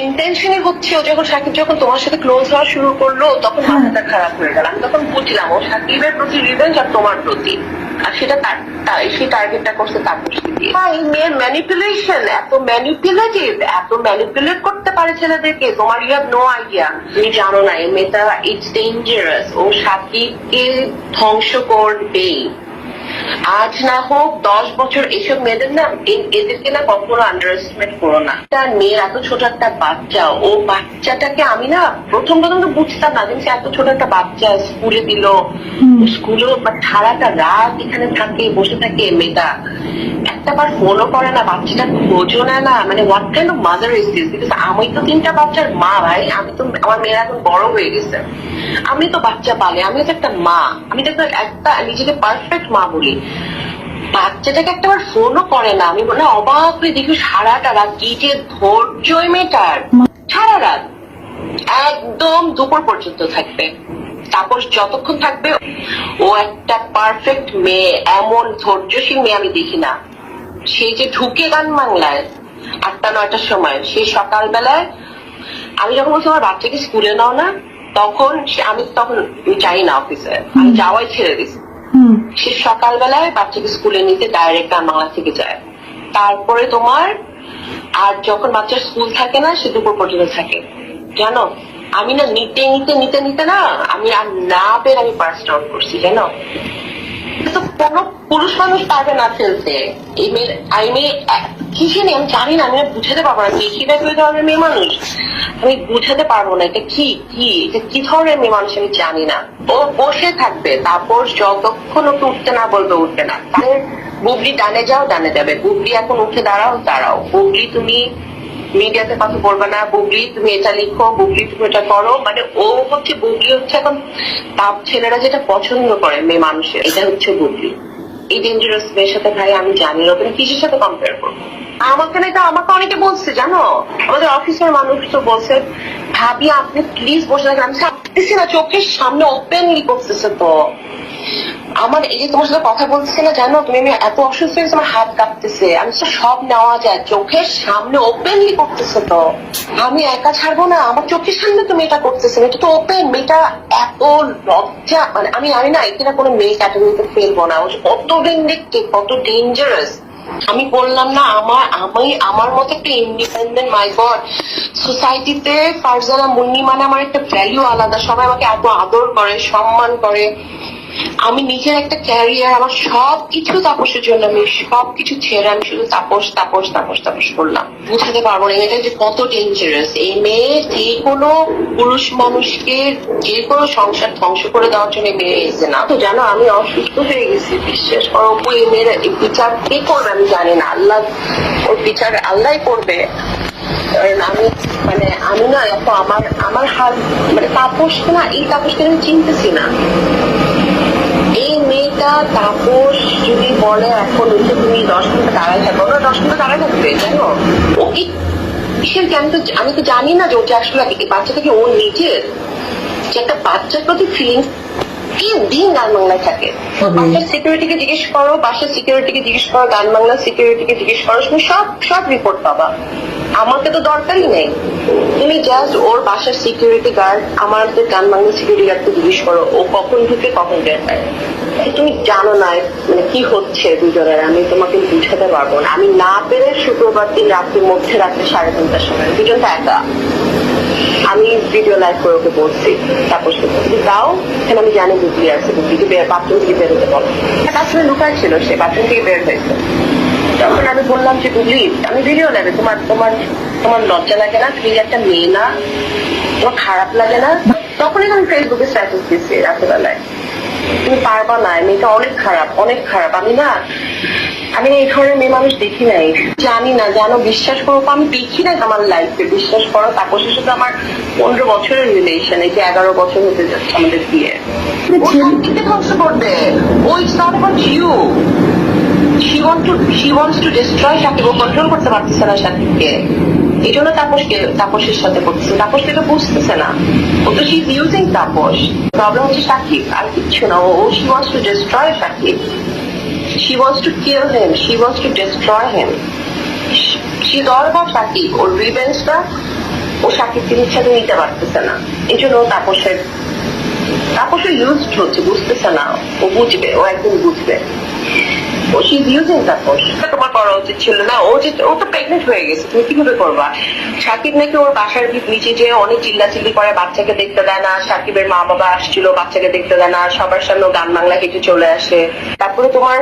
ইন্টেনশনই হচ্ছে ও যখন সাকিব যখন তোমার সাথে ক্লোজ হওয়া শুরু করলো তখন মাথাটা খারাপ হয়ে গেল। আমি তখন বুঝলাম ও সাকিবের প্রতি রিভেঞ্জ আর তোমার প্রতি, আর সেটা সেই টার্গেটটা করছে তাপসকে দিয়ে। এই মেয়ের ম্যানিপুলেশন এত ম্যানিপুলেটিভ, এত ম্যানিপুলেট করতে পারে ছেলেদেরকে, তোমার ইউ হ্যাভ নো আইডিয়া। তুমি জানো না এই মেয়েটা ইটস ডেঞ্জারাস, ও সাকিবকে ধ্বংস করবেই। আজ না হোক 10 বছর। এইসব মেয়েদের না, এদেরকে না কখনো আন্ডার এস্টিমেট করো না। তার মেয়ের এত ছোট একটা বাচ্চা, ও বাচ্চাটাকে আমি না প্রথম তো বুঝতাম না, কিন্তু এত ছোট একটা বাচ্চা স্কুলে দিল, স্কুলেও সারাটা রাত এখানে থাকে, বসে থাকে মেয়েটা, একটা বার ফোনও করে না, বাচ্চাটা খোঁজও নেয় না। মানে what kind of mother is this? Because আমি তো 3টা বাচ্চার মা ভাই, আমি তো, আমার মেয়েরা এখন বড় হয়ে গেছে, আমি তো বাচ্চা পালে, আমি তো একটা মা, আমি তো একটা নিজেকে পারফেক্ট মা বলি। বাচ্চাটাকে একটাবার ফোনও করে না। আমি বলে অবাক হয়ে দেখি সারাটা রাত কি যে ধৈর্য মেয়েটার, সারা রাত একদম দুপুর পর্যন্ত থাকবে। তাপস যতক্ষণ থাকবে ও একটা পারফেক্ট মেয়ে, এমন ধৈর্যশীল মেয়ে আমি দেখি না। সেই যে ঢুকে গান বাংলায় 8টা-9টার সময়, সেই সকালবেলায় আমি যখন বলছি আমার বাচ্চাকে স্কুলে নাও না, তখন আমি তখন যাই না অফিসে, আমি যাওয়াই ছেড়ে দিছি। সে সকালবেলায় বাচ্চাকে স্কুলে নিতে ডাইরেক্ট গান বাংলা থেকে যায়। তারপরে তোমার আর যখন বাচ্চার স্কুল থাকে না, সে দুপুর পর্যন্ত থাকে। জানো আমি না নিতে নিতে নিতে নিতে না, আমি আর না পেরে আমি পার্স আউট করছি। জানো তো কোনো পুরুষ মানুষ পারবে না ফেলতে এই মেয়ের। আমি কিসে নেই আমি জানি না, আমি বুঝাতে পারবো না কি ধরনের মেয়ে মানুষ, আমি বুঝাতে পারবো না এটা কি এটা কি ধরনের মেয়ে মানুষ আমি জানি না। ও বসে থাকবে, তারপর যতক্ষণ ওকে উঠতে না বলবে উঠবে না। তাহলে বুবলি ডানে যাও ডানে যাবে, বুবলি এখন উঠে দাঁড়াও, বুবলি তুমি মিডিয়াতে কথা বলবে না, বুবলি তুমি এটা লিখো, বুবলি তুমি এটা করো। মানে ও হচ্ছে, বুবলি হচ্ছে এখন তাপ ছেলেরা যেটা পছন্দ করে মেয়ে মানুষের, এটা হচ্ছে বুবলি। এই ডেঞ্জারাস মেয়ের সাথে ভাই আমি জানি না ওখানে কিসের সাথে কম্পেয়ার করবো। আমাকে না, এটা আমাকে অনেকে বলছে, জানো আমাদের অফিসের মানুষ তো বলছে, ভাবি আপনি প্লিজ বসে থাকেন। আমি থাকতেছি না, চোখের সামনে ওপেনলি করতেছে। তো আমার এই যে তোমার সাথে কথা বলছি না, জানো তুমি, আমি এত অসুস্থ হয়েছে, আমার হাত কাঁপতেছে। আমি তো সব নেওয়া যায়, চোখের সামনে ওপেনলি করতেছে। তো আমি একা ছাড়বো না, আমার চোখের সামনে তুমি এটা করতেছে, এটা তো ওপেন। মেয়েটা এত লজ্জা, মানে আমি জানি না এখানে কোনো মেয়ে ক্যাটাগরিতে ফেলবো না, কত ভিন্ডিকটিভ, কত ডেঞ্জারাস। আমি বললাম না, আমার মতো একটা ইন্ডিপেন্ডেন্ট, মাই গড, সোসাইটিতে ফারজানা মুন্নি মানে আমার একটা ভ্যালু আলাদা, সবাই আমাকে এত আদর করে, সম্মান করে। আমি নিজের একটা ক্যারিয়ার, আমার সবকিছু তাপসের জন্য, আমি সবকিছু ছেড়ে আমি শুধু তাপস তাপস তাপস তাপস করলাম। বুঝাতে পারবো না এটা যে কত ডেঞ্জারাস। এই মেয়ে যে কোনো পুরুষ মানুষকে, যে কোনো সংসার ধ্বংস করে দেওয়ার জন্য মেয়ে এসে না। তো জানো আমি অসুস্থ হয়ে গেছি, বিশ্বাস করো। এই মেয়ের বিচার কে করবে আমি জানি না, আল্লাহ ওর বিচার আল্লাহ করবে। আমি না এত আমার হাল, মানে তাপস না, এই তাপসকে আমি চিনতেছি না। এই মেয়েটা তাপস যদি বলে এখন উঠে তুমি 10 মিনিট দাঁড়ায় থাকো, 10 মিনিট দাঁড়ায় থাকবে। জানো ও কি কিসের, আমি তো জানি না যে ওটা আসলে বাচ্চাটাকে ও নিজের, যে একটা বাচ্চার প্রতি ফিলিংস কি দিন গান বাংলায় থাকে। বাসার সিকিউরিটিকে জিজ্ঞেস করো, গান বাংলা সিকিউরিটিকে জিজ্ঞেস করো, তুমি সব রিপোর্ট পাবা। আমাকে তো দরকারই নেই, তুমি জাস্ট ওর বাসার সিকিউরিটি গার্ড, আমাদের গান বাংলা সিকিউরিটি গার্ডকে জিজ্ঞেস করো ও কখন ঢুকে কখন বের হয়। তুমি জানো না মানে কি হচ্ছে দুজনের, আমি তোমাকে বুঝাতে পারবো না। আমি না পেরে শুক্রবার দিন রাত্রির মধ্যে, রাত্রি 3:30টার সময়, দুজনটা একা, আমি ভিডিও লাইভ করে ওকে বলছি তাপস দাও, এখানে আমি জানি বুবলি আছে, বুবলিকে বাথরুম থেকে বের হতে বলো। বাথরুমে লুকায় ছিল, সে বাথরুম থেকে বের হয়েছে। তখন আমি বললাম যে বুবলি আমি ভিডিও লাইভে, তোমার লজ্জা লাগে না? তুমি একটা মেয়ে না, তোমার খারাপ লাগে না? তখনই আমি ফেসবুকে স্ট্যাটাস দিচ্ছি রাত্রেবেলায়, তুমি পারবা না, মেয়েটা অনেক খারাপ। আমি এই ধরনের মেয়ে মানুষ দেখি নাই, জানি না। জানো বিশ্বাস করো, আমি দেখি নাই আমার লাইফে, বিশ্বাস করো। তাপসের সাথে আমার 15 বছরের রিলেশন, এই যে 11 বছর হতে যাচ্ছে আমাদের বিয়ে। ধ্বংস করবে ও, it's not about you. She wants to destroy Sakib, ও কন্ট্রোল করতে পারতেছে না সাকিবকে, এই জন্য তাপসের সাথে করতেছে। তাপস এটা বুঝতেছে না, ও তো she's using তাপস। প্রবলেম হচ্ছে সাকিব, আর কিচ্ছু না। ও she wants to destroy Shakib, she wants to kill him, she wants to destroy him. She's all about Shakib. ওর রিভেঞ্জটা ও সাকিবকে ইচ্ছাতে নিতে পারতেছে না, এই জন্য ও তাপসের ইউজ হচ্ছে, বুঝতেছে না। ও বুঝবে, ও একদিন বুঝবে। ও শিজ ইউজিং তাপস। তোমার করা উচিত ছিল না। ও তো প্রেগনেন্ট হয়ে গেছে, তুমি কিভাবে করবা? সাকিব নাকি ওর বাসার নিচে যে অনেক চিল্লাচিল্লি করে, বাচ্চাকে দেখতে দেয় না। সাকিবের মা বাবা আসছিল, বাচ্চাকে দেখতে দেয় না, সবার সামনে গান বাংলা হেঁটে চলে আসে। তারপরে তোমার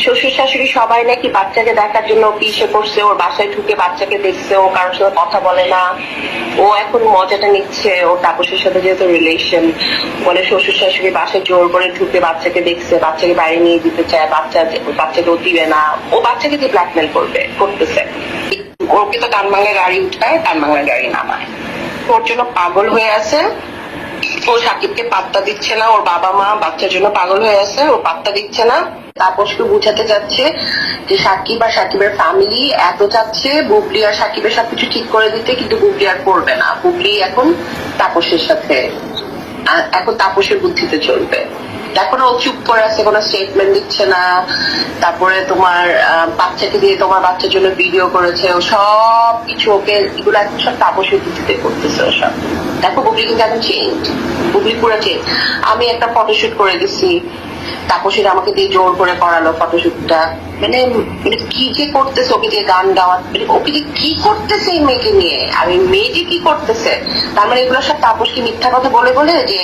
শ্বশুর শাশুড়ি সবাই নাকি বাচ্চাকে দেখার জন্য পিছিয়ে পড়ছে, ওর বাসায় ঢুকে বাচ্চাকে দেখছে, ও কারোর সাথে কথা বলে না। ও এখন মজাটা নিচ্ছে ওর তাপসের সাথে, যেহেতু রিলেশন, বলে শ্বশুর শাশুড়ি বাসায় জোর করে ঢুকে বাচ্চাকে দেখছে, বাচ্চাকে বাইরে নিয়ে দিতে চায়, বাচ্চাকে ও দিবে না, ও বাচ্চাকে দিয়ে ব্ল্যাকমেল করতেছে। ওকে তো গান বাংলা গাড়ি উঠায়, গান বাংলা গাড়ি নামায়। ওর জন্য পাগল হয়ে আছে। ও সাকিবকে পাত্তা দিচ্ছে না, ওর বাবা মা বাচ্চার জন্য পাগল হয়ে আছে, ও পাত্তা দিচ্ছে না। তাপসকে বুঝাতে যাচ্ছে যে সাকিব আর সাকিবের ফ্যামিলি এত চাচ্ছে বুবলি আর সাকিবের সবকিছু ঠিক করে দিতে, কিন্তু বুবলি আর করবে না। বুবলি এখন তাপসের সাথে, এখন তাপসের বুদ্ধিতে চলবে। এখন ও চুপ করে আছে, কোনো স্টেটমেন্ট দিচ্ছে না। তারপরে তোমার বাচ্চাকে দিয়ে তোমার বাচ্চার জন্য ভিডিও করেছে, ও সব কিছু ওকে এগুলো এখন সব তাপসের বুদ্ধিতে করতেছে ও সব। দেখো বুবলি কিন্তু এখন চেঞ্জ, বুবলি পুরো চেঞ্জ। আমি একটা ফটোশুট করে দিচ্ছি, তাপসের আমাকে দিয়ে জোর করে করালো ফটোশুটটা। মানে কি যে করতেছে, ওকে দিয়ে গান গাওয়া, মানে ওকে দিয়ে কি করতেছে এই মেয়েকে নিয়ে, আর এই মেয়ে যে কি করতেছে। তার মানে এগুলো সব তাপসকে মিথ্যা কথা বলে বলে, যে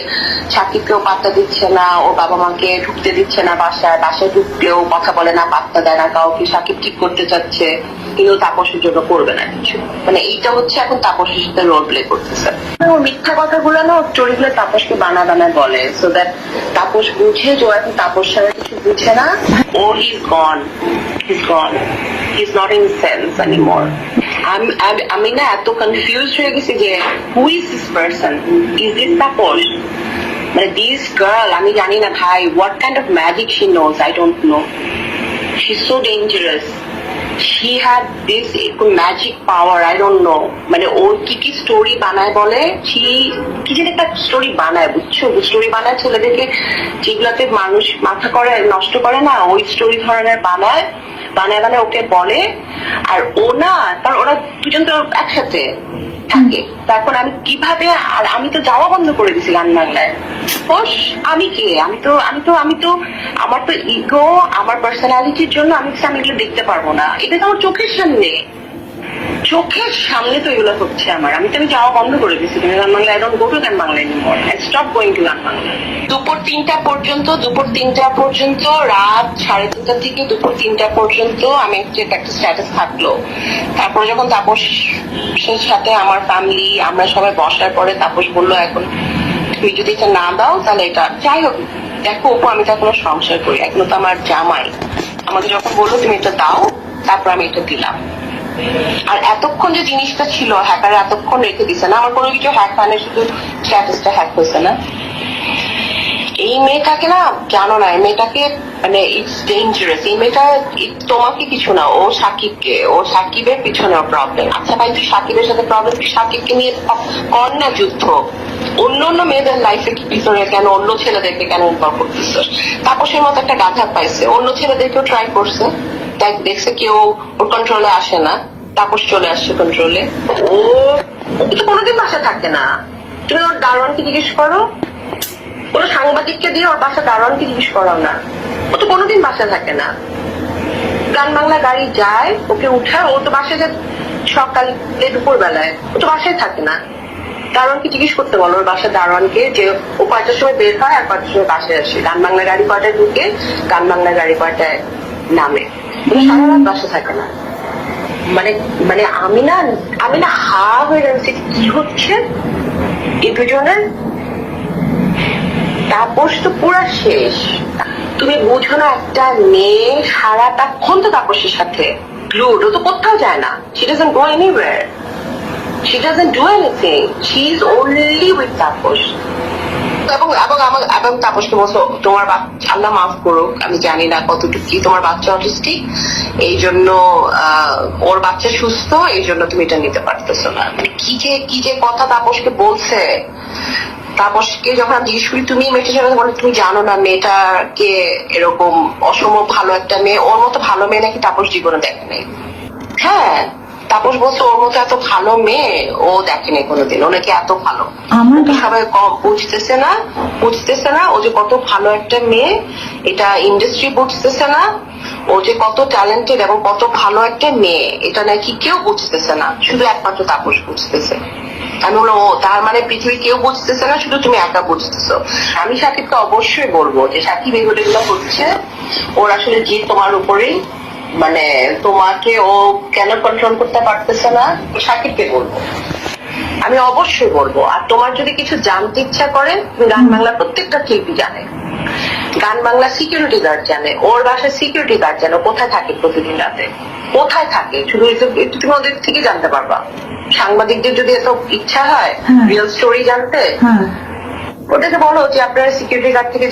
সাকিবকেও পাত্তা দিচ্ছে না, ও বাবা মাকে ঢুকতে দিচ্ছে না বাসায় ঢুকলেও কথা বলে না, পাত্তা দেয় না কাউকে। সাকিব ঠিক করতে চাচ্ছে, কিন্তু তাপসের জন্য করবে না কিছু। মানে এইটা হচ্ছে এখন তাপসের সাথে রোল প্লে করতেছে। ও মিথ্যা কথাগুলো না, ওর স্টোরিগুলো তাপসকে বানায় বলে, সো দ্যাট তাপস বুঝে যে ও এখন তাপস ছাড়া কিছু বুঝে না। ও he's gone, he's not in sense anymore. আমি না এত কনফিউজ হয়ে গেছি যে who is this person? Is this Tapas? মানে this girl, আমি জানি না ভাই, what kind of magic she knows, I don't know. She's so dangerous. She had this magic power, I don't know. মানে ওর কি স্টোরি বানায় বলে, কি যেন একটা স্টোরি বানায়, বুঝছো? স্টোরি বানায় ছেলেদেরকে, যেগুলাতে মানুষ মাথা করে নষ্ট করে না, ওই স্টোরি ধরনের বানায় ওকে বলে। আর ও না, কারণ ওরা দুজন তো একসাথে থাকে। তারপর আমি কিভাবে, আর আমি তো যাওয়া বন্ধ করে দিছি গান বাংলায়। আমি কে, আমি তো আমার তো ইগো, আমার পার্সোনালিটির জন্য আমি এগুলো দেখতে পারবো না। এটা তো আমার চোখের সামনে তো এগুলো হচ্ছে আমার। আমি যাওয়া বন্ধ করে দিচ্ছি গান Bangla. I don't go to গান Bangla anymore. I stop going to গান বাংলা। দুপুর 3টা পর্যন্ত, রাত 3:30 থেকে দুপুর 3টা পর্যন্ত আমি একটা স্ট্যাটাস থাকলো। তারপরে যখন তাপসের সাথে আমার ফ্যামিলি আমরা সবাই বসার পরে তাপস বললো, এখন তুমি যদি এটা না দাও তাহলে এটা, যাই হোক দেখো অপু, আমি তো এখনো সংসার করি, এখনো তো আমার জামাই। আমাকে যখন বললো তুমি এটা দাও, তারপর আমি এটা দিলাম। আর এতক্ষণ যে জিনিসটা ছিল, হ্যাকার এতক্ষণ রেখে দিছে না, আমার কোনো কিছু হ্যাক হয় না, শুধু স্ট্যাটাসটা হ্যাক হয়েছে না। এই মেয়েটাকে না, জানো না, এই মেয়েটাকে মানে ইটস ডেঞ্জারাস। এই মেয়েটা তোমাকে কিছু না, ও সাকিবের পিছনে প্রবলেম। আচ্ছা ভাই, তুই সাকিবের সাথে প্রবলেম, তুই সাকিবকে নিয়ে কর না যুদ্ধ। অন্য মেয়েদের লাইফে কি পিছনে কেন, অন্য ছেলেদেরকে কেন ইনভলভ করতেছিস? তাপসের মতো একটা গাধা পাইছে, অন্য ছেলেদেরকেও ট্রাই করছে, দেখছে কেউ ওর কন্ট্রোলে আসে না, তাপস চলে আসছে কন্ট্রোলে। ও তো কোনোদিন বাসা থাকে না। তুমি ওর দারোয়ানকে জিজ্ঞেস করো, কোনো সাংবাদিককে দিয়ে ওর বাসা দারোয়ানকে জিজ্ঞেস করাও না। ও তো কোনোদিন বাসা থাকে না। গান বাংলা গাড়ি যায়, ওকে উঠায়, ও তো বাসায় যায় সকালে দুপুর বেলায়, ও তো বাসায় থাকে না। দারোয়ানকে জিজ্ঞেস করতে বলো ওর বাসার দারোয়ানকে, যে ও 5টার সময় বের হয় আর 5টার সময় বাসায় আসে। গান বাংলা গাড়ি 5টায় ঢুকে, গান বাংলা গাড়ি 5টায় নামে, সারা রাত বাসা থাকে না। মানে আমি না হা হয়ে যাচ্ছি, কি হচ্ছে এই দুজনের। তাপস তো পুরা শেষ। তুমি বুঝো না, একটা মেয়ে সারাটাক্ষণ তো তাপসের সাথে গ্লুড, ও তো কোথাও যায় না। She doesn't go anywhere. She doesn't do anything. She is only with Tapas. এবং তাপসকে বলছো তোমার আল্লাহ মাফ করুক, আমি জানি না কতটুকু কি তোমার বাচ্চা অটিস্টিক, এই জন্য ওর বাচ্চা সুস্থ, এই জন্য তুমি এটা নিতে পারতেছো না। মানে কি যে কথা তাপসকে বলছে। তাপসকে যখন আমি জিজ্ঞেস করি তুমি মেয়েটার সাথে, বলে তুমি জানো না মেয়েটাকে এরকম অসম ভালো একটা মেয়ে, ওর মতো ভালো মেয়ে নাকি তাপস জীবনে দেখে নেই। হ্যাঁ, তাপস বলছে ওর মতো এত ভালো মেয়ে ও দেখেনি কোনোদিন, ও নাকি এত ভালো। আমার ওকে সবাই কম বুঝতেছে না ও যে কত ভালো একটা মেয়ে, এটা ইন্ডাস্ট্রি বুঝতেছে না। ও যে কত ট্যালেন্টেড এবং কত ভালো একটা মেয়ে এটা নাকি কেউ বুঝতেছে না, শুধু একমাত্র তাপস বুঝতেছে। আমি বললাম ও তার মানে পৃথিবী কেউ বুঝতেছে না, শুধু তুমি একা বুঝতেছো। আমি সাকিবকে অবশ্যই বলবো যে সাকিব এগুলো হচ্ছে ওর আসলে জিদ তোমার উপরেই, মানে তোমাকে ও কেন কন্ট্রোল করতে পারতেছে না, সাকিবকে বলবো, আমি অবশ্যই বলবো। আর তোমার যদি কিছু জানতে ইচ্ছা করে, তুমি গান বাংলা প্রত্যেকটা শিল্পী জানে, গান বাংলা সিকিউরিটি গার্ড জানে, ওর বাসায় সিকিউরিটি গার্ড জানে, কোথায় থাকে প্রতিদিন রাতে, কোথায় থাকে, শুধু একটু তুমি ওদের থেকে জানতে পারবা। সাংবাদিকদের যদি এত ইচ্ছা হয় রিয়েল স্টোরি জানতে, ওদেরকে বলো যে আপনারা সিকিউরিটি গার্ড থেকে